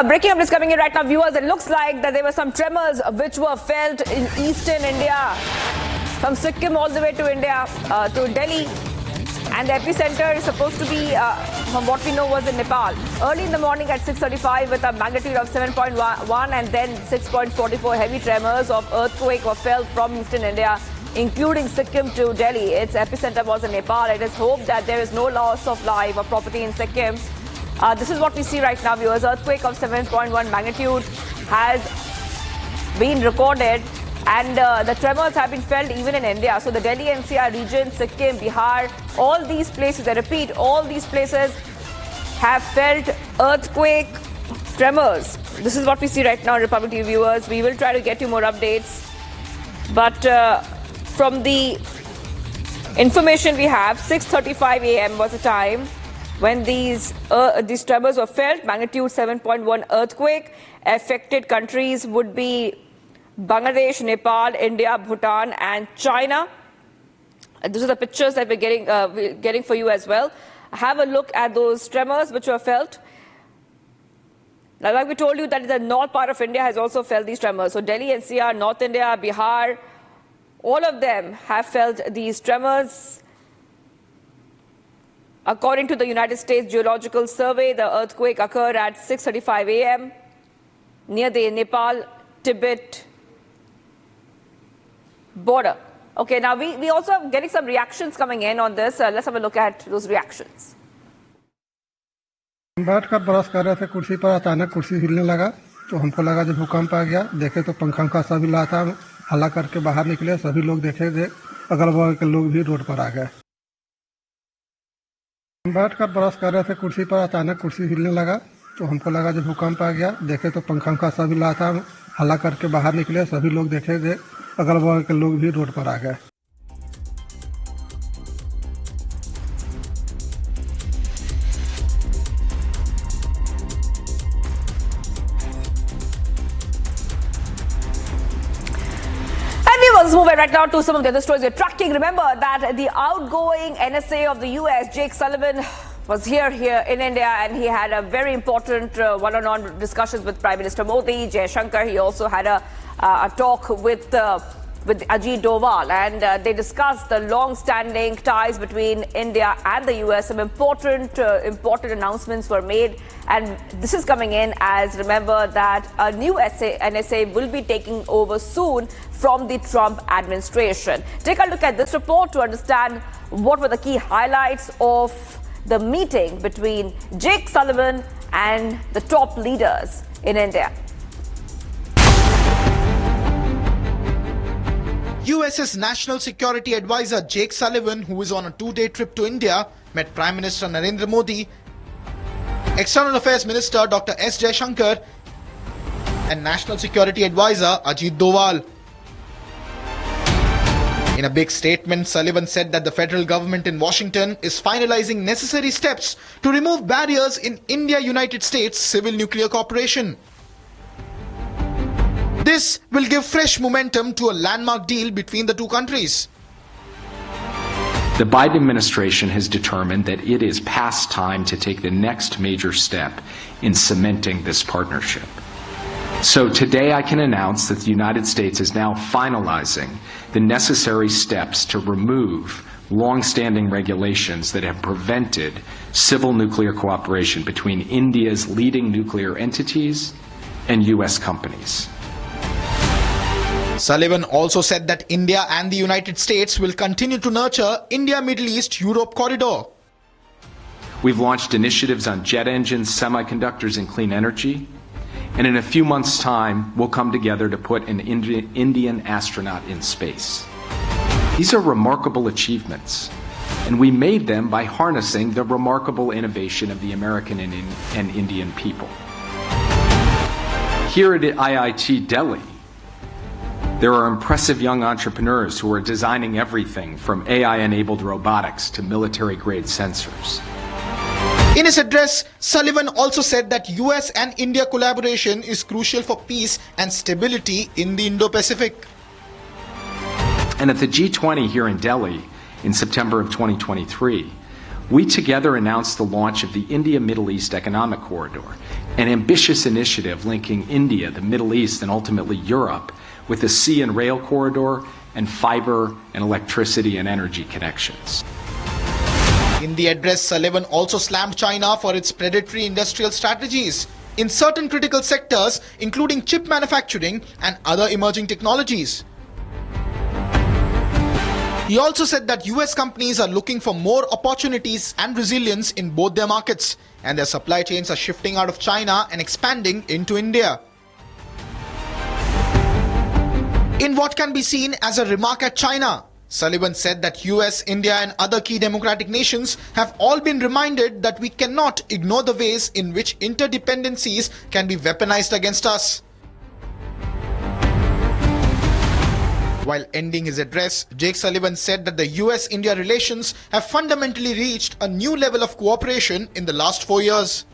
Breaking up is coming in right now, viewers. It looks like that there were some tremors which were felt in eastern India, from Sikkim all the way to India, to Delhi. And the epicenter is supposed to be, from what we know, was in Nepal. Early in the morning at 6:35 with a magnitude of 7.1 and then 6.44 heavy tremors of earthquake were felt from eastern India, including Sikkim to Delhi. Its epicenter was in Nepal. It is hoped that there is no loss of life or property in Sikkim. This is what we see right now, viewers. Earthquake of 7.1 magnitude has been recorded, and the tremors have been felt even in India. So the Delhi-NCR region, Sikkim, Bihar, all these places, I repeat, all these places have felt earthquake tremors. This is what we see right now, Republic TV viewers. We will try to get you more updates. But from the information we have, 6:35 a.m. was the time when these tremors were felt. Magnitude 7.1 earthquake. Affected countries would be Bangladesh, Nepal, India, Bhutan and China. These are the pictures that we're getting for you as well. Have a look at those tremors which were felt. Now, like we told you, that the north part of India has also felt these tremors. So Delhi, NCR, North India, Bihar, all of them have felt these tremors. According to the United States Geological Survey, the earthquake occurred at 6:35 a.m. near the Nepal-Tibet border. Okay, now we also are getting some reactions coming in on this. Let's have a look at those reactions. बैठ कर brush कर रहे थे कुर्सी पर, अचानक कुर्सी हिलने लगा तो हमको लगा जो भूकंप आ गया। देखे तो पंखा सब हिला था। हल्ला करके बाहर निकले, सभी लोग देखे, अगल बगल के लोग भी रोड पर आ गए। बैठ कर ब्रश कर रहे थे कुर्सी पर, अचानक कुर्सी हिलने लगा तो हमको लगा जो भूकंप आ गया। देखे तो पंखा सब हिला था। हल्ला करके बाहर निकले, सभी लोग देखे, अगल बगल के लोग भी रोड पर आ गए। Let's move right now to some of the other stories we're tracking. Remember that the outgoing NSA of the US, Jake Sullivan, was here in India, and he had a very important one-on-one discussions with Prime Minister Modi, Jai Shankar. He also had a talk with Ajit Doval, and they discussed the long-standing ties between India and the US. Some important announcements were made, and this is coming in as, remember, that a new NSA will be taking over soon from the Trump administration. Take a look at this report to understand what were the key highlights of the meeting between Jake Sullivan and the top leaders in India. US's National Security Advisor Jake Sullivan, who is on a two-day trip to India, met Prime Minister Narendra Modi, External Affairs Minister Dr. S. Jaishankar and National Security Advisor Ajit Doval. In a big statement, Sullivan said that the federal government in Washington is finalizing necessary steps to remove barriers in India-United States civil nuclear cooperation. This will give fresh momentum to a landmark deal between the two countries. The Biden administration has determined that it is past time to take the next major step in cementing this partnership. So today I can announce that the United States is now finalizing the necessary steps to remove long-standing regulations that have prevented civil nuclear cooperation between India's leading nuclear entities and U.S. companies. Sullivan also said that India and the United States will continue to nurture India-Middle East-Europe corridor. We've launched initiatives on jet engines, semiconductors, and clean energy. And in a few months' time, we'll come together to put an Indian astronaut in space. These are remarkable achievements, and we made them by harnessing the remarkable innovation of the American and Indian people. Here at IIT Delhi, there are impressive young entrepreneurs who are designing everything from AI-enabled robotics to military-grade sensors. In his address, Sullivan also said that US and India collaboration is crucial for peace and stability in the Indo-Pacific. And at the G20 here in Delhi in September of 2023, we together announced the launch of the India-Middle East Economic Corridor, an ambitious initiative linking India, the Middle East, and ultimately Europe with a sea and rail corridor and fiber and electricity and energy connections. In the address, Sullivan also slammed China for its predatory industrial strategies in certain critical sectors, including chip manufacturing and other emerging technologies. He also said that US companies are looking for more opportunities and resilience in both their markets, and their supply chains are shifting out of China and expanding into India. In what can be seen as a remark at China, Sullivan said that US, India and other key democratic nations have all been reminded that we cannot ignore the ways in which interdependencies can be weaponized against us. While ending his address, Jake Sullivan said that the US-India relations have fundamentally reached a new level of cooperation in the last 4 years.